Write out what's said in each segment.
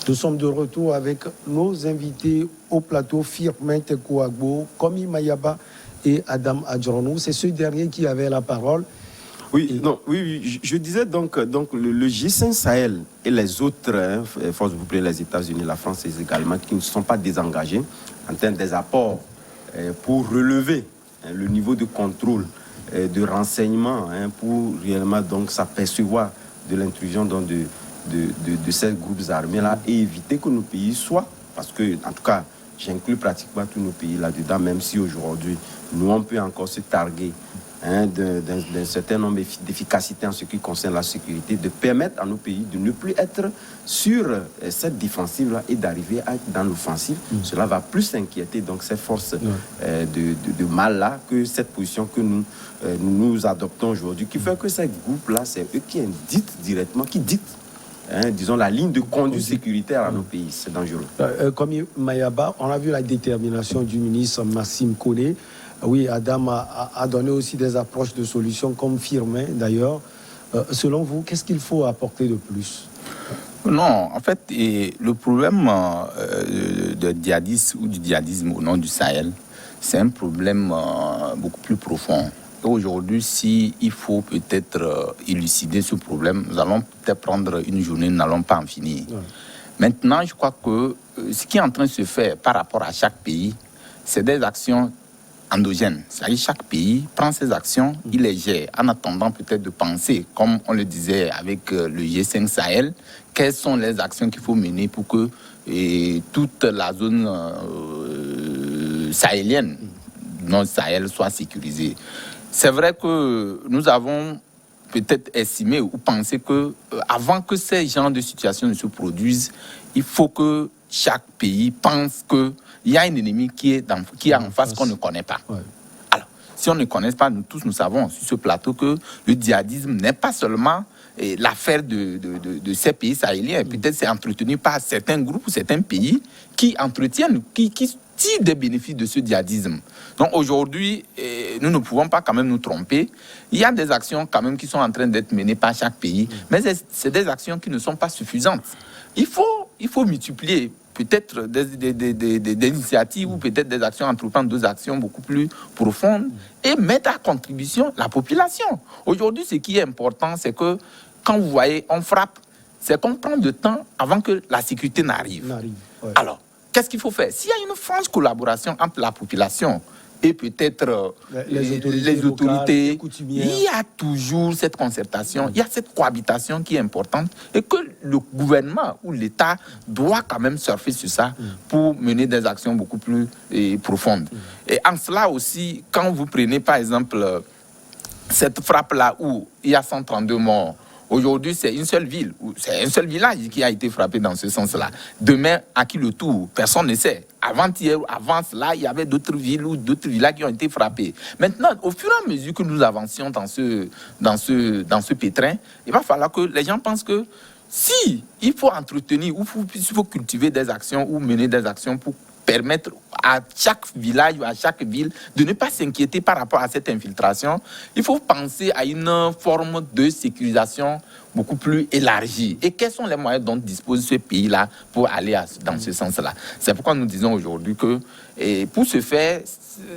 Nous sommes de retour avec nos invités au plateau, Firmin Kouagbo, Komi Mayaba et Adam Adjronou. C'est ce dernier qui avait la parole. Oui, je disais donc le G5 Sahel et les autres forces groupées, les États-Unis, la France également, qui ne sont pas désengagés en termes des apports pour relever le niveau de contrôle, de renseignement, pour réellement donc s'apercevoir de l'intrusion de ces groupes armés-là et éviter que nos pays soient, parce que, en tout cas, j'inclus pratiquement tous nos pays là-dedans, même si aujourd'hui, nous, on peut encore se targuer d'un certain nombre d'efficacité en ce qui concerne la sécurité, de permettre à nos pays de ne plus être sur cette défensive-là et d'arriver dans l'offensive. Cela va plus inquiéter donc ces forces de mal-là que cette position que nous adoptons aujourd'hui, qui fait que ces groupes-là, c'est eux qui indiquent directement, qui dictent disons, la ligne de conduite sécuritaire à nos pays. C'est dangereux. Comme Mayaba, on a vu la détermination du ministre Massime Kone. Oui, Adam a donné aussi des approches de solutions comme Firmin, d'ailleurs. Selon vous, qu'est-ce qu'il faut apporter de plus? Non, en fait, le problème de djihadisme ou du djihadisme au nom du Sahel, c'est un problème beaucoup plus profond. Aujourd'hui, s'il faut peut-être élucider ce problème, nous allons peut-être prendre une journée, nous n'allons pas en finir. Ouais. Maintenant, je crois que ce qui est en train de se faire par rapport à chaque pays, c'est des actions endogènes. C'est-à-dire chaque pays prend ses actions, il les gère, en attendant peut-être de penser, comme on le disait avec le G5 Sahel, quelles sont les actions qu'il faut mener pour que toute la zone sahélienne, non Sahel, soit sécurisée. C'est vrai que nous avons peut-être estimé ou pensé que avant que ces genres de situations ne se produisent, il faut que chaque pays pense qu'il y a un ennemi qui est en face qu'on ne connaît pas. Ouais. Alors, si on ne connaît pas, nous tous nous savons sur ce plateau que le djihadisme n'est pas seulement l'affaire de ces pays sahéliens. Peut-être c'est entretenu par certains groupes ou certains pays qui entretiennent, qui tirent des bénéfices de ce djihadisme. Donc aujourd'hui, nous ne pouvons pas quand même nous tromper. Il y a des actions quand même qui sont en train d'être menées par chaque pays, mais c'est des actions qui ne sont pas suffisantes. Il faut multiplier peut-être des initiatives ou peut-être des actions, entreprendre deux actions beaucoup plus profondes et mettre à contribution la population. Aujourd'hui, ce qui est important, c'est que quand vous voyez, on frappe, c'est qu'on prend du temps avant que la sécurité n'arrive. Ouais. Alors, qu'est-ce qu'il faut faire? S'il y a une franche collaboration entre la population et peut-être les autorités, il y a toujours cette concertation, il y a cette cohabitation qui est importante et que le gouvernement ou l'État doit quand même surfer sur ça pour mener des actions beaucoup plus profondes. Et en cela aussi, quand vous prenez par exemple cette frappe-là où il y a 132 morts, aujourd'hui, c'est une seule ville, c'est un seul village qui a été frappé dans ce sens-là. Demain, à qui le tour? Personne ne sait. Avant-hier, avant cela, il y avait d'autres villes ou d'autres villages qui ont été frappés. Maintenant, au fur et à mesure que nous avancions dans ce pétrin, il va falloir que les gens pensent que si il faut entretenir ou il faut cultiver des actions ou mener des actions pour permettre à chaque village ou à chaque ville de ne pas s'inquiéter par rapport à cette infiltration, il faut penser à une forme de sécurisation beaucoup plus élargie. Et quels sont les moyens dont dispose ce pays-là pour aller dans ce sens-là? C'est pourquoi nous disons aujourd'hui que, pour ce faire,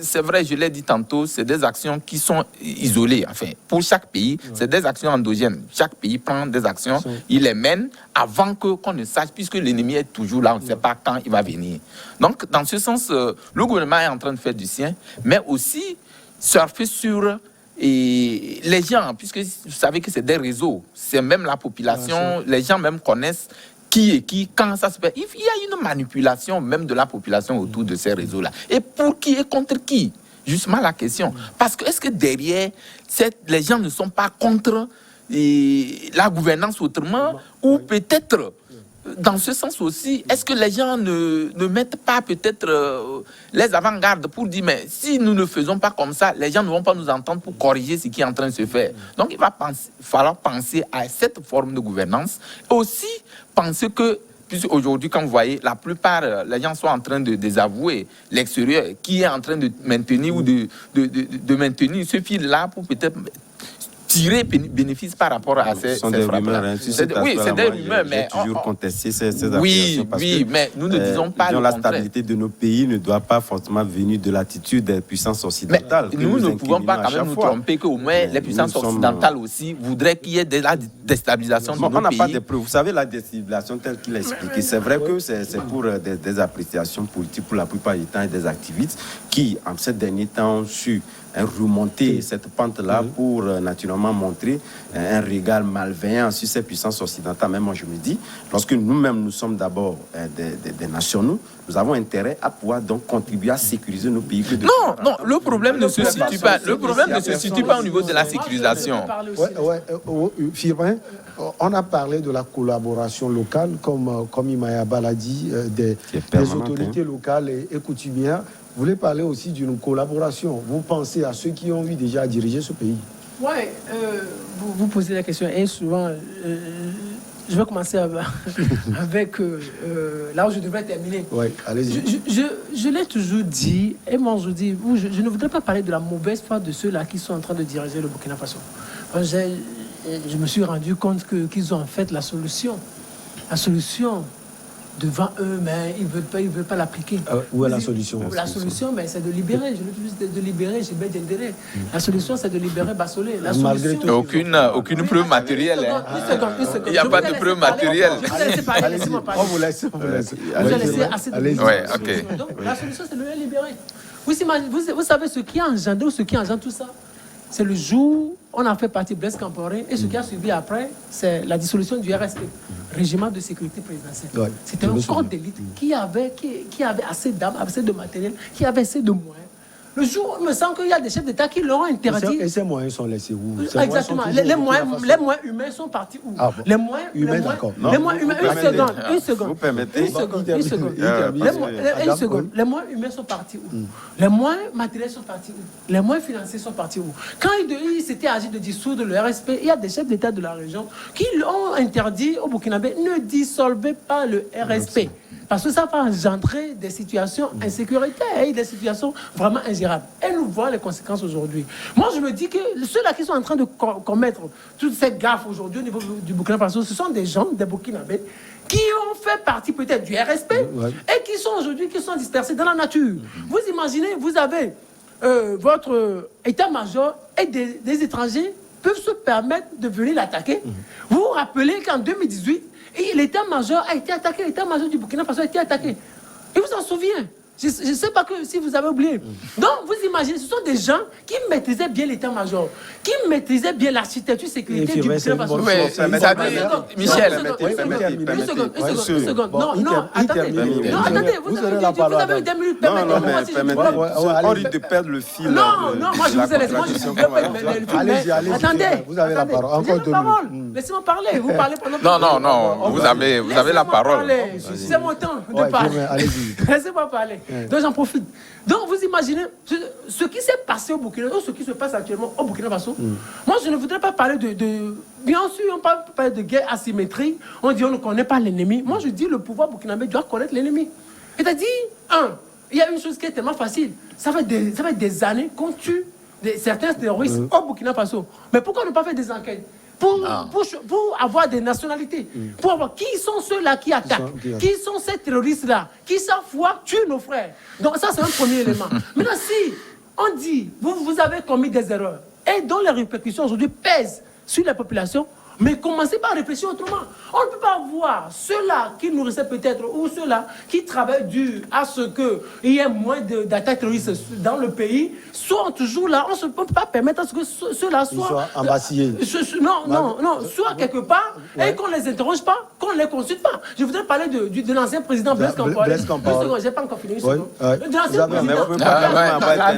c'est vrai, je l'ai dit tantôt, c'est des actions qui sont isolées. Enfin, pour chaque pays, c'est des actions endogènes. Chaque pays prend des actions, il les mène avant qu'on ne sache, puisque l'ennemi est toujours là, on ne sait pas quand il va venir. Donc, dans ce sens, le gouvernement est en train de faire du sien, mais aussi surfer sur les gens, puisque vous savez que c'est des réseaux, c'est même la population, les gens même connaissent qui est qui, quand ça se fait. Il y a une manipulation même de la population autour de ces réseaux-là. Et pour qui et contre qui? Justement la question. Parce que est-ce que derrière, les gens ne sont pas contre la gouvernance autrement, ou peut-être dans ce sens aussi, est-ce que les gens ne mettent pas peut-être les avant-gardes pour dire, mais si nous ne faisons pas comme ça, les gens ne vont pas nous entendre pour corriger ce qui est en train de se faire. Donc il va falloir penser à cette forme de gouvernance. Aussi penser que, puisque aujourd'hui, quand vous voyez, la plupart, les gens sont en train de désavouer l'extérieur, qui est en train de maintenir ou de maintenir ce fil-là pour peut-être tirer bénéfice par rapport à ces Ce sont des frappes-là. rumeurs. Hein. Oui, c'est des rumeurs, mais... J'ai toujours contesté ces Oui, accusations parce oui, que, mais nous ne disons pas le la contraire. stabilité de nos pays ne doit pas forcément venir de l'attitude des puissances occidentales. Mais nous ne pouvons pas quand même nous tromper qu'au moins les puissances occidentales aussi voudraient qu'il y ait de la déstabilisation de nos pays. On n'a pas de preuves. Vous savez, la déstabilisation telle qu'il a expliqué, c'est vrai que c'est pour des appréciations politiques pour la plupart du temps et des activistes qui, en ces derniers temps, ont su remonter cette pente-là pour naturellement montrer un regard malveillant sur ces puissances occidentales. Mais moi, je me dis, lorsque nous-mêmes, nous sommes d'abord des nationaux, nous avons intérêt à pouvoir donc contribuer à sécuriser nos pays. Non, le problème ne se situe pas. Le problème ne se situe pas au niveau de la sécurisation. Firmin, on a parlé de la collaboration locale, comme Imayaba l'a dit, des autorités locales et coutumières. Vous voulez parler aussi d'une collaboration. Vous pensez à ceux qui ont eu déjà à diriger ce pays. Oui, vous posez la question et souvent, je vais commencer avec là où je devrais terminer. Oui, allez-y. Je l'ai toujours dit, et moi je dis, je ne voudrais pas parler de la mauvaise foi de ceux-là qui sont en train de diriger le Burkina Faso. Je me suis rendu compte qu'ils ont en fait la solution. La solution devant eux, mais ils ne veulent pas l'appliquer. Où est la solution? La solution, c'est de libérer. Je veux juste de libérer Jebel Diendéré. La solution, c'est de libérer Bassolé. Malgré tout. Aucune preuve matérielle. Une seconde. Il n'y a pas de preuve matérielle. Je vais laisser parler. Laissez-moi parler. On vous laisse. Vous avez laissé assez de temps. Ouais, ok. Donc, la solution, c'est de les libérer. Vous savez ce qui a engendré ou ce qui engendre tout ça? C'est le jour où on a fait partie de Blaise Compaoré et ce qui a suivi après, c'est la dissolution du RSP, Régiment de sécurité présidentielle. Ouais, c'était un corps d'élite qui avait assez d'armes, assez de matériel, qui avait assez de moyens. Le jour où il me semble qu'il y a des chefs d'État qui l'ont interdit. Et ces moyens sont laissés où? Exactement. Les moyens humains sont partis où? Les moyens humains, d'accord. Les moyens humains, une seconde. Vous permettez? Une seconde. Les moyens humains sont partis où? Les moyens matériels sont partis où? Les moyens financiers sont partis où? Quand il s'était agi de dissoudre le RSP, il y a des chefs d'État de la région qui l'ont interdit au Burkinabé. Ne dissolvez pas le RSP. Parce que ça va engendrer des situations insécuritaires et des situations vraiment ingérables. Et nous voyons les conséquences aujourd'hui. Moi, je me dis que ceux-là qui sont en train de commettre toutes ces gaffes aujourd'hui au niveau du Burkina Faso, ce sont des gens, des Burkinabés, qui ont fait partie peut-être du RSP et qui sont aujourd'hui dispersés dans la nature. Vous imaginez, vous avez votre état-major et des étrangers peuvent se permettre de venir l'attaquer. Vous vous rappelez qu'en 2018, et l'état-major a été attaqué, l'état-major du Burkina Faso a été attaqué. Et vous en souvenez? Je ne sais pas si vous avez oublié. Donc, vous imaginez, ce sont des gens qui maîtrisaient bien l'état-major, qui maîtrisaient bien l'architecture sécurité du Burkina Faso. Michel, une seconde. Non, attendez. Vous avez eu 2 minutes. On risque de perdre le fil. Non, moi je vous ai laissé. Moi, je ne peux pas mettre le fil. Allez-y. Attendez. Vous avez la parole. Encore 2 minutes. Laissez-moi parler. Vous parlez pendant... Non. Vous avez la parole. C'est mon temps de parler. Laissez-moi parler. Donc j'en profite. Donc vous imaginez ce qui s'est passé au Burkina Faso, ce qui se passe actuellement au Burkina Faso. Moi je ne voudrais pas parler de... Bien sûr, on parle de guerre asymétrique. On dit on ne connaît pas l'ennemi. Moi je dis le pouvoir burkinabé doit connaître l'ennemi. C'est-à-dire, il y a une chose qui est tellement facile. Ça fait des années qu'on tue certains terroristes au Burkina Faso. Mais pourquoi ne pas faire des enquêtes pour avoir des nationalités, pour avoir qui sont ceux-là qui attaquent, qui sont ces terroristes-là, qui chaque fois tuent nos frères. Donc ça, c'est un premier élément. Maintenant, si on dit, vous avez commis des erreurs, et dont les répercussions aujourd'hui pèsent sur la population, mais commencez par réfléchir autrement. On ne peut pas voir ceux-là qui nourrissaient peut-être, ou ceux-là qui travaillent dur à ce qu'il y ait moins d'attaques terroristes dans le pays, sont toujours là. On ne peut pas permettre à ce que ceux-là soient embasillés. Non, soit quelque part, et qu'on ne les interroge pas, qu'on ne les consulte pas. Je voudrais parler de l'ancien président Blaise Compaoré. Je n'ai pas encore fini. De l'ancien président.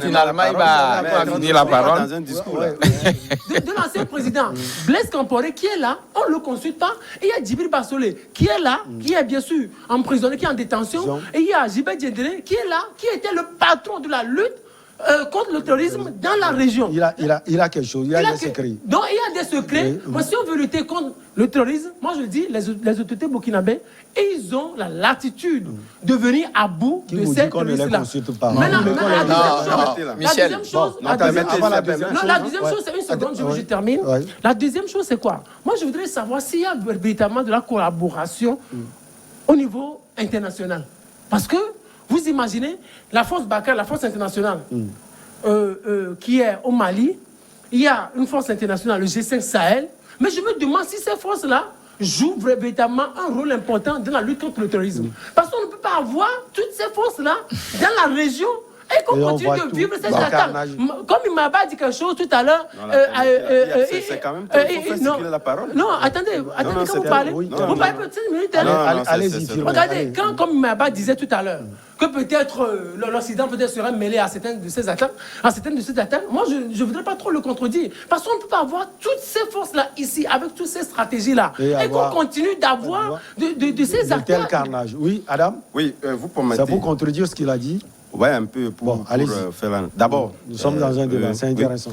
Finalement, il va finir la parole. De l'ancien président Blaise Compaoré qui est là, on ne le consulte pas. Et il y a Djibril Bassolé qui est là, qui est bien sûr emprisonné, qui est en détention. Et il y a Jebel Diendéré qui est là, qui était le patron de la lutte contre le terrorisme dans la région. Il a quelque chose, il y a des secrets. Donc il y a des secrets. Mais si on veut lutter contre le terrorisme, moi je le dis, les autorités burkinabées, ils ont la latitude de venir à bout de ces terroristes-là. Maintenant, la deuxième chose, c'est une seconde, je termine. La deuxième chose, c'est quoi? Moi, je voudrais savoir s'il y a véritablement de la collaboration au niveau international. Parce que, vous imaginez, la force Barkhane, la force internationale, qui est au Mali, il y a une force internationale, le G5 Sahel, mais je me demande si ces forces-là jouent véritablement un rôle important dans la lutte contre le terrorisme. Parce qu'on ne peut pas avoir toutes ces forces-là dans la région et qu'on continue de vivre ces attaques. Comme il m'a dit quelque chose tout à l'heure. C'est quand même il faut faire circuler la parole. Non, attendez, quand vous parlez, vous parlez peut-être une minute. Allez-y. Regardez, comme il m'a disait tout à l'heure, que peut-être l'Occident serait mêlé à certaines de ces attaques, moi je ne voudrais pas trop le contredire. Parce qu'on ne peut pas avoir toutes ces forces-là ici, avec toutes ces stratégies-là, et qu'on continue d'avoir de ces attaques. Tel carnage. Oui, Adam? Oui, vous permettez. Ça pour contredire ce qu'il a dit? Oui, un peu pour faire... D'abord... Nous sommes dans un débat, c'est intéressant.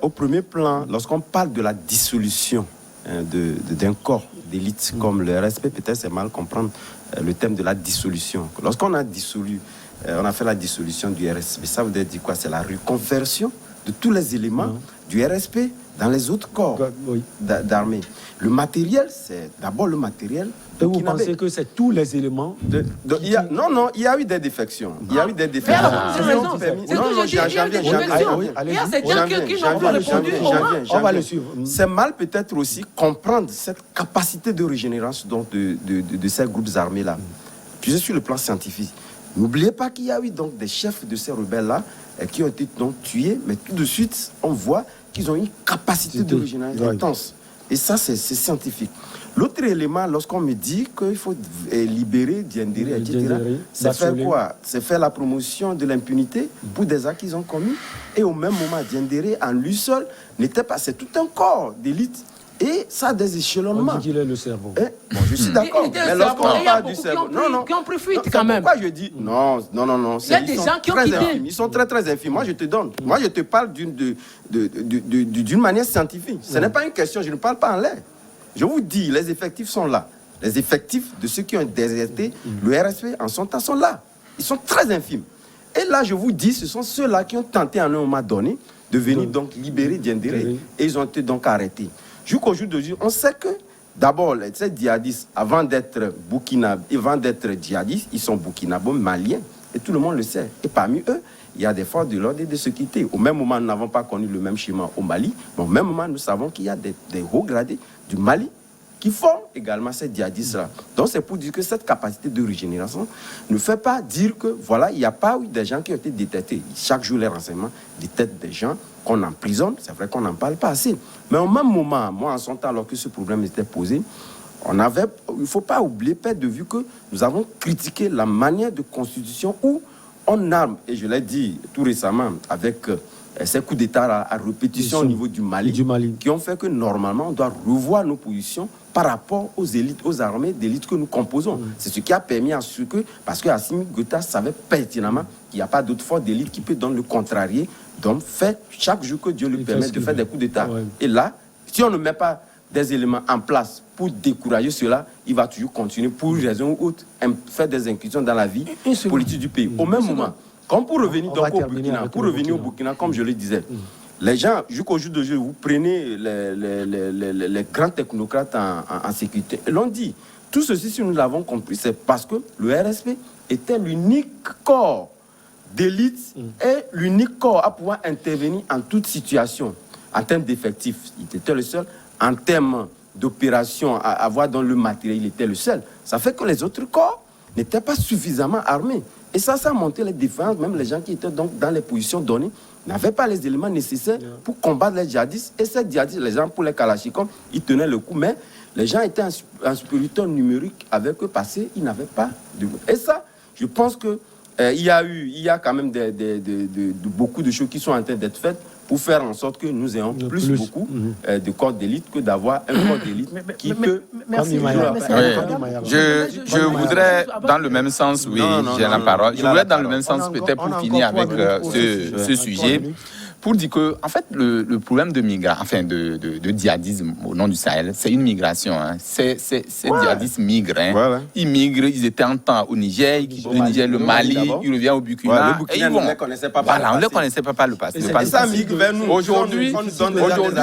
Au premier plan, lorsqu'on parle de la dissolution d'un corps d'élite comme le RSP, peut-être c'est mal comprendre le thème de la dissolution. Lorsqu'on a dissolu, on a fait la dissolution du RSP, ça veut dire quoi? C'est la reconversion de tous les éléments du RSP dans les autres corps d'armée. Le matériel, c'est d'abord le matériel. Et vous pensez que c'est tous les éléments Non, il y a eu des défections. Il y a eu des défections. On va le suivre. C'est mal peut-être aussi comprendre cette capacité de régénération de ces groupes armés-là. Puis sur le plan scientifique. N'oubliez pas qu'il y a eu donc des chefs de ces rebelles-là qui ont été donc tués, mais tout de suite, on voit qu'ils ont une capacité de régénération intense. Et ça, c'est scientifique. L'autre élément, lorsqu'on me dit qu'il faut libérer Diendéré, etc., c'est faire quoi? C'est faire la promotion de l'impunité pour des actes qu'ils ont commis. Et au même moment, Diendéré, en lui seul, n'était pas... C'est tout un corps d'élite. Et ça a des échelonnements. On dit qu'il est le cerveau. Bon, je suis d'accord. Mais lorsqu'on parle du cerveau... Qui ont pris fuite quand même. Pourquoi je dis non. Il y a des gens qui ont quitté. Ils sont très, très infimes. Moi, je te donne. Moi, je te parle d'une manière scientifique. Ce n'est pas une question. Je ne parle pas en l'air. Je vous dis, les effectifs sont là. Les effectifs de ceux qui ont déserté le RSP en son temps sont là. Ils sont très infimes. Et là, je vous dis, ce sont ceux-là qui ont tenté à un moment donné de venir donc libérer Diendéré. Et ils ont été donc arrêtés. Jusqu'au jour d'aujourd'hui, on sait que d'abord, ces djihadistes, avant d'être djihadistes, ils sont burkinabos, maliens. Et tout le monde le sait. Et parmi eux, il y a des forces de l'ordre et de sécurité. Au même moment, nous n'avons pas connu le même schéma au Mali. Mais au même moment, nous savons qu'il y a des hauts gradés du Mali qui forment également ces djihadistes-là. Donc, c'est pour dire que cette capacité de régénération ne fait pas dire que, voilà, il n'y a pas eu des gens qui ont été détectés. Chaque jour, les renseignements détectent des gens qu'on emprisonne. C'est vrai qu'on n'en parle pas assez. Mais au même moment, moi, en son temps, alors que ce problème était posé, il ne faut pas oublier, perdre de vue que nous avons critiqué la manière de constitution où on arme, et je l'ai dit tout récemment, avec ces coups d'État à répétition au niveau du Mali, qui ont fait que normalement, on doit revoir nos positions par rapport aux élites, aux armées d'élite que nous composons. C'est ce qui a permis à ce que, parce que Assimi Goïta savait pertinemment qu'il n'y a pas d'autre force d'élite qui peut donc le contrarier, donc fait chaque jour que Dieu lui permet de faire des coups d'État. Et là, si on ne met pas des éléments en place pour décourager cela, il va toujours continuer pour une raison ou autre, faire des incursions dans la vie politique du pays. Au même moment, comme pour revenir donc au Burkina, comme je le disais, les gens, jusqu'au jour d'aujourd'hui, vous prenez les grands technocrates en sécurité. L'on dit, tout ceci, si nous l'avons compris, c'est parce que le RSP était l'unique corps d'élite et l'unique corps à pouvoir intervenir en toute situation. En termes d'effectifs, il était le seul. En termes d'opération, à avoir dans le matériel, il était le seul. Ça fait que les autres corps n'étaient pas suffisamment armés. Et ça a monté les différences. Même les gens qui étaient donc dans les positions données n'avaient pas les éléments nécessaires pour combattre les djihadistes. Et ces djihadistes, les gens pour les kalachnikovs, ils tenaient le coup. Mais les gens étaient en supériorité numérique avec eux parce qu'ils n'avaient pas de... Et ça, je pense que il y a quand même beaucoup de choses qui sont en train d'être faites pour faire en sorte que nous ayons beaucoup de corps d'élite que d'avoir un corps d'élite qui peut... Je voudrais, dans le même sens, j'ai la parole, je voudrais dans le même sens peut-être pour finir avec ce sujet, pour dire que, en fait, le problème de djihadisme au nom du Sahel, c'est une migration. Hein. Ces djihadistes migrent. Hein. Voilà. Ils migrent, ils étaient en temps au Niger, le Mali, ils reviennent au Burkina. Le Burkina, on ne les connaissait pas par le passé. On ne les connaissait pas par le passé. Et ça migre vers nous. Aujourd'hui,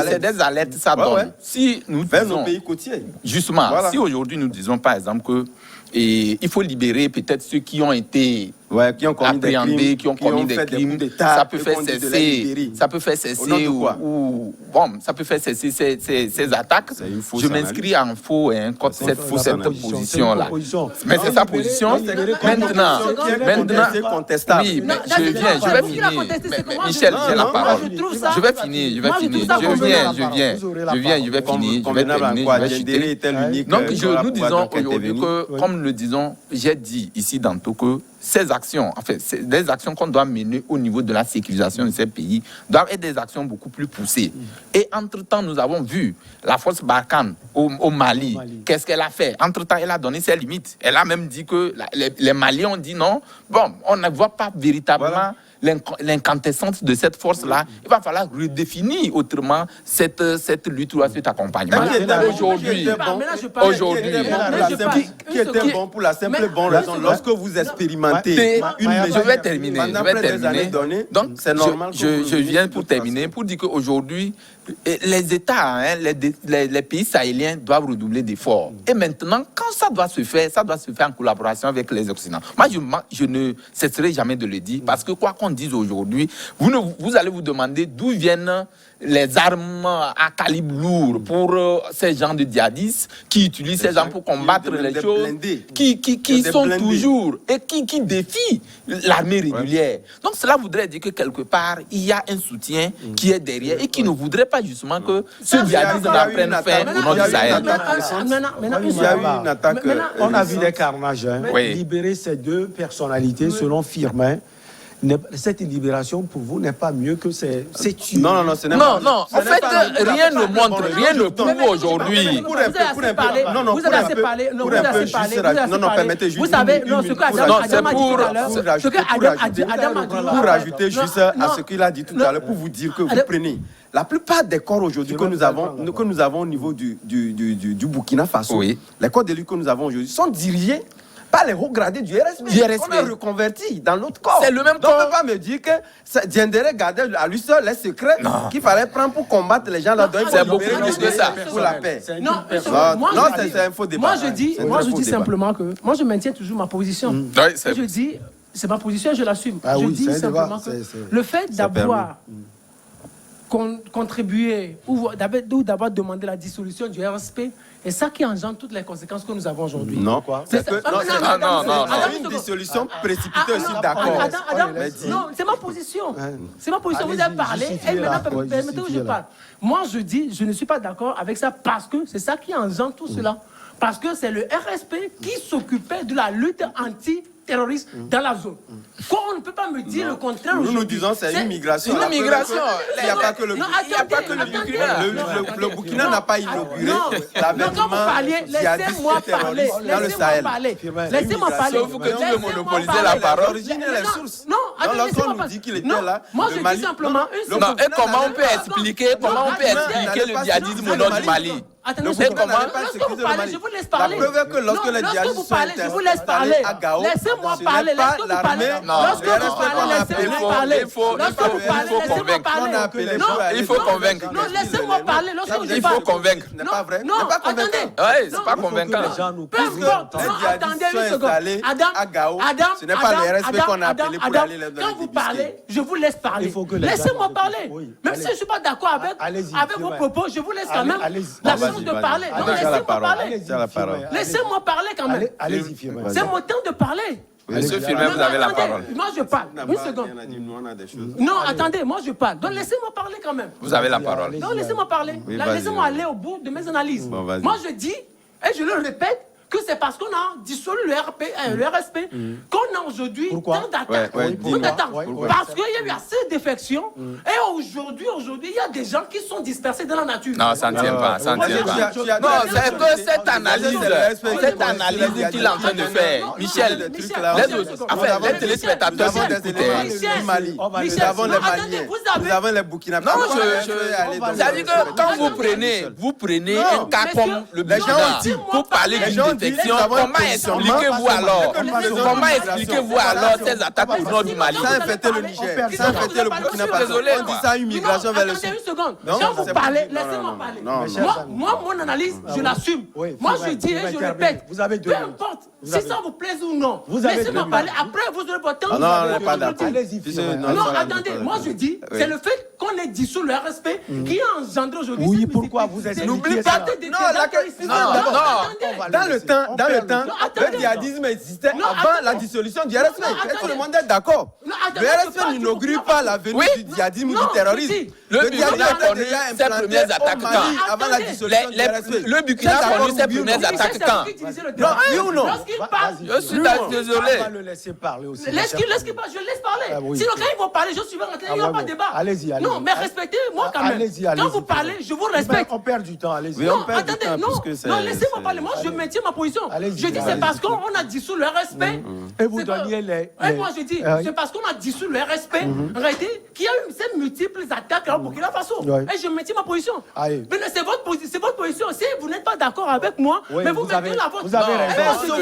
c'est des alertes, ça donne. Si nous vers nos pays côtiers. Justement, si aujourd'hui nous disons par exemple que il faut libérer peut-être ceux qui ont été qui ont commis appréhendés, qui ont commis des crimes, ça peut faire cesser, ça peut faire cesser ces attaques. Je m'inscris en faux contre cette position-là. Mais c'est sa position. Maintenant, oui, mais je vais finir. Michel, j'ai la parole. Je vais finir. Donc, nous disons aujourd'hui que, comme le disons, j'ai dit ici tantôt que ces actions, en fait, c'est des actions qu'on doit mener au niveau de la sécurisation de ces pays, doivent être des actions beaucoup plus poussées. Et entre-temps, nous avons vu la force Barkhane au Mali. Qu'est-ce qu'elle a fait? Entre-temps, elle a donné ses limites. Elle a même dit que les Maliens ont dit non. Bon, on ne voit pas véritablement l'incandescence de cette force-là. Il va falloir redéfinir autrement cette lutte ou cet accompagnement. Aujourd'hui, qui était bon pour la simple bonne raison, lorsque vous expérimentez une mesure, je vais terminer. Donc, c'est normal. Je viens pour terminer, pour dire qu'aujourd'hui, les États, les pays sahéliens doivent redoubler d'efforts. Et maintenant, quand ça doit se faire en collaboration avec les Occidentaux. Moi, je ne cesserai jamais de le dire, parce que quoi qu'on dise aujourd'hui, vous allez vous demander d'où viennent les armes à calibre lourd pour ces gens de djihadistes qui utilisent ces armes pour combattre les choses, qui sont toujours et qui défient l'armée régulière. Donc cela voudrait dire que quelque part, il y a un soutien qui est derrière et qui ne voudrait pas justement que ce djihadisme prenne fin au nom du Sahel. Il y a eu une attaque. On a vu des carnages. Libérer ces deux personnalités selon Firmin. Cette libération pour vous n'est pas mieux que ces tués. Non, en fait, rien ne montre, rien ne prouve aujourd'hui. Vous avez assez parlé. Permettez juste. Vous savez, ce que Adam a dit. Pour rajouter juste à ce qu'il a dit tout à l'heure, pour vous dire que vous prenez la plupart des corps aujourd'hui que nous avons au niveau du Burkina Faso, les corps de lutte que nous avons aujourd'hui sont dirigés par les hauts gradés du RSP. On a reconverti dans l'autre corps. C'est le même corps. Donc, on ne peut pas me dire que Diendéré gardait à lui seul les secrets qu'il fallait prendre pour combattre les gens là-dedans. C'est beaucoup plus que ça. Pour la paix. Non, c'est un faux débat. Moi, je dis simplement que moi, je maintiens toujours ma position. Je dis, c'est ma position, je l'assume. Je dis simplement que le fait d'avoir contribué ou d'avoir demandé la dissolution du RSP, et ça qui engendre toutes les conséquences que nous avons aujourd'hui. Non, quoi. C'est une dissolution précipitée aussi, d'accord. Non, c'est ma position. C'est ma position. Vous avez parlé, et maintenant, permettez que je parle. Moi, je dis, je ne suis pas d'accord avec ça parce que c'est ça qui engendre tout cela. Parce que c'est le RSP qui s'occupait de la lutte anti-terroriste dans la zone. Quoi, on ne peut pas me dire le contraire. Nous disons c'est une migration. Une migration. Il n'y a pas que le Burkina. Le Burkina n'a pas inauguré l'avènement laissez-moi parler. Laissez-moi parler. Sauf que tu veux monopoliser la parole. L'origine et les sources. Non, lorsqu'on nous dit qu'il était là. Moi, je dis simplement une seconde. Et comment on peut expliquer le djihadisme au nord du Mali? Attendez, lorsque vous parlez, je vous laisse parler. La preuve est que lorsque les djihadistes sont installés à Gao, laissez-moi parler. Lorsque vous parlez, laissez-moi parler. Il faut convaincre. Non, laissez-moi parler. Il faut convaincre. Ce n'est pas vrai. Non, attendez. Oui, c'est pas convaincant. Peu importe. Attendez une seconde. Adam, ce n'est pas le RSP qu'on a appelé pour aller les quand vous parlez, je vous laisse parler. Laissez-moi parler. Même si je ne suis pas d'accord avec vos propos, je vous laisse quand même la chance de parler. Non, laissez-moi parler. Laissez-moi parler quand même. Allez-y, Firmin. C'est mon temps de parler. Monsieur Firmin, vous avez la parole. Moi, je parle. Une seconde. Non, attendez, moi, je parle. Donc, laissez-moi parler quand même. Vous avez la parole. Non, laissez-moi parler. Laissez-moi aller au bout de mes analyses. Moi, je dis, et je le répète, que c'est parce qu'on a dissolu le RSP qu'on a aujourd'hui tant d'attaques. Parce qu'il y a eu assez de défections. Et aujourd'hui, il y a des gens qui sont dispersés dans la nature. Non, ça ne tient pas. Ça ne tient pas. Non, c'est que cette analyse qu'il est en train de faire, Michel, les téléspectateurs, nous avons les Maliens, nous avons les Burkinabés. Non, c'est-à-dire que quand vous prenez un cas comme le Burkina pour parler d'une détection, comment expliquez-vous alors ces attaques au nord du Mali? Ça a infecté le Niger, ça a infecté le Burkina Faso. On dit ça, une migration vers le sud. Attendez une seconde. Quand vous parlez, laissez-moi parler. Moi, mon analyse, je l'assume. Moi, je dis et je répète, peu importe si ça vous plaise ou non, laissez-moi parler. Après, vous aurez votre temps. Non, on n'est pas d'accord. Non, attendez, moi je dis, c'est le fait qu'on ait dissous le RSP qui a engendré aujourd'hui. Oui, pourquoi vous êtes n'oubliez pas. Dans le temps, le djihadisme existait avant la dissolution du RSP. Tout le monde est d'accord. Le RSP n'inaugure pas la venue du djihadisme ou du terrorisme. Le Burkina a connu ses premières attaques quand? Avant la dissolution du RSP. Le Burkina a connu ses premières attaques quand? Oui ou non? Je suis désolé. On va le laisser parler aussi. Laisse-qu'il parle, je le laisse parler. Sinon, quand ils vont parler, je suis rentrer, il n'y aura pas de débat. Allez-y. Non, mais respectez-moi quand même. Quand vous parlez, je vous respecte. On perd du temps, allez-y. Non, attendez, non, laissez-moi parler. Moi, je maintiens ma position. Je dis, c'est parce qu'on a dissous le RSP. Et vous donniez les. Et moi, je dis, c'est parce qu'on a dissous le RSP, qu'il y a eu ces multiples attaques au Burkina Faso. Et je maintiens ma position. Mais c'est votre position. Si vous n'êtes pas d'accord avec moi, mais vous maintenez la vôtre. Vous avez raison.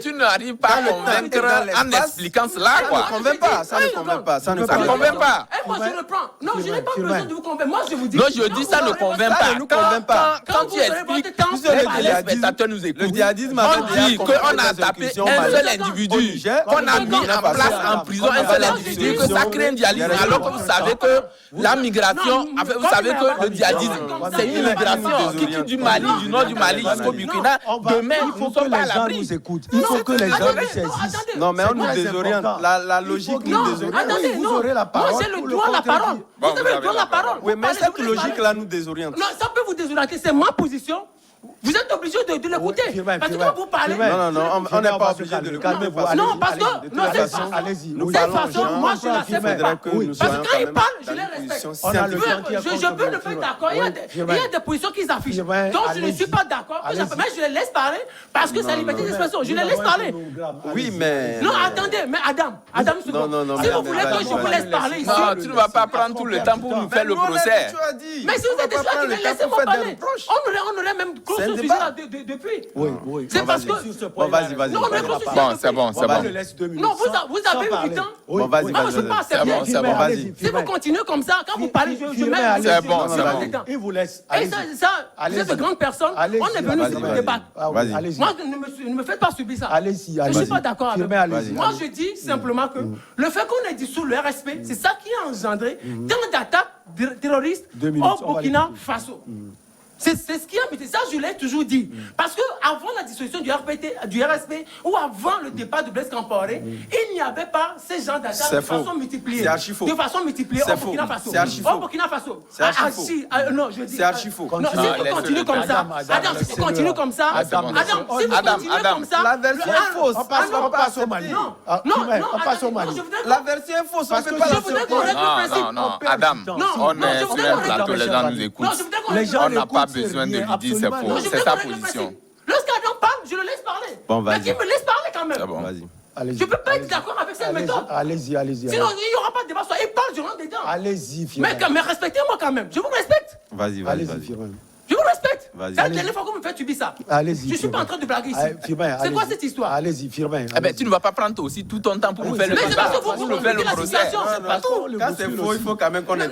Tu n'arrives pas à convaincre en expliquant cela. Ça ne convainc pas. Ça ne convainc pas. Et moi, je le prends. Non, je n'ai pas besoin de vous convaincre. Moi, je vous dis. Non, je dis ça ne convainc pas. Quand tu expliques, les téléspectateurs nous écoutent. Le djihadisme on dit qu'on a tapé un seul individu, qu'on a mis en place en prison un seul individu, que ça crée un djihadisme. Alors que vous savez que la migration, vous savez que le djihadisme, c'est une migration qui tue du Mali, du nord du Mali jusqu'au Burkina. Demain, il faut que les gens nous écoutent. Il faut que les gens nous saisissent. Non, mais on nous désoriente. La logique nous désoriente. Attendez, vous aurez la parole. Moi, j'ai le droit à la parole. Vous avez le droit à la parole. Oui, mais cette logique-là nous désoriente. Non, ça peut vous désorienter. C'est ma position. Vous êtes obligé de l'écouter. Parce que quand vous parlez. Non, on n'est pas obligé de l'écouter. Non, parce que. Non, c'est façon. Allez-y. C'est façon. Moi, je l'accepte pas. Parce que quand ils parlent, je les respecte. Je peux le faire d'accord. Il y a des positions qu'ils affichent. Donc, je ne suis pas d'accord. Mais je les laisse parler parce que c'est la liberté d'expression. Je les laisse parler. Oui, mais. Non, attendez, mais Adam, si vous voulez que je vous laisse parler ici. Non, tu ne vas pas prendre tout le temps pour nous faire le procès. Mais si vous êtes là, laissez-moi parler. On aurait même clôt ce sujet-là depuis. Oui. C'est parce que. Vas-y. Non, on aurait clôt ce sujet. Bon, c'est bon. Non, vous avez eu du temps. Bon, vas-y. Moi, je ne suis pas accepté. C'est bon, vas-y. Si vous continuez comme ça, quand vous parlez, je mets. C'est bon. Il vous laisse. Et ça, vous êtes de grandes personnes. On est venu ici pour débattre. Vas-y. Moi, ne me faites pas subir ça. Allez-y. Je ne suis pas d'accord avec vous. Moi, Moi, je dis simplement que le fait qu'on ait dissous le RSP, c'est ça qui a engendré tant d'attaques terroristes au Burkina Faso. C'est ce qui a mis ça, je l'ai toujours dit. Parce qu'avant la dissolution du RSP ou avant le départ de Blaise Compaoré, il n'y avait pas ces gens d'attaques de façon multipliée. C'est archi faux. De façon multipliée au Burkina Faso. C'est archi faux. Au Burkina Faso. C'est archi faux. Non, je dis. C'est archi faux. Non, si vous continuez comme ça, Adam, si vous continuez comme ça, la version est fausse. On passe au Mali. Non, on passe au Mali. La version est fausse. Je voudrais qu'on règle le principe. Non, Adam, on est sur un plateau, les gens nous écoutent. On n'a pas besoin de lui dire c'est faux. C'est sa position. Lorsqu'Adam parle, je le laisse parler. Bon, vas-y. Mais qu'il me laisse parler quand même. C'est bon. Vas-y. Allez-y. Je ne peux pas être d'accord avec cette méthode. Allez-y. Sinon, il n'y aura pas de débat. Soit il parle, je rentre dedans. Allez-y, Mais respectez-moi quand même. Je vous respecte. Vas-y. Allez-y, Firmin. Je vous respecte. Vas-y. C'est la dernière fois qu'on me fait subir ça. Allez-y. Je ne suis pas en train de blaguer ici. C'est quoi cette histoire? Allez-y, Firmin. Eh bien, tu ne vas pas prendre aussi tout ton temps pour nous faire le débat, pour nous faire le procès. Quand c'est faux, il faut quand même qu'on ait.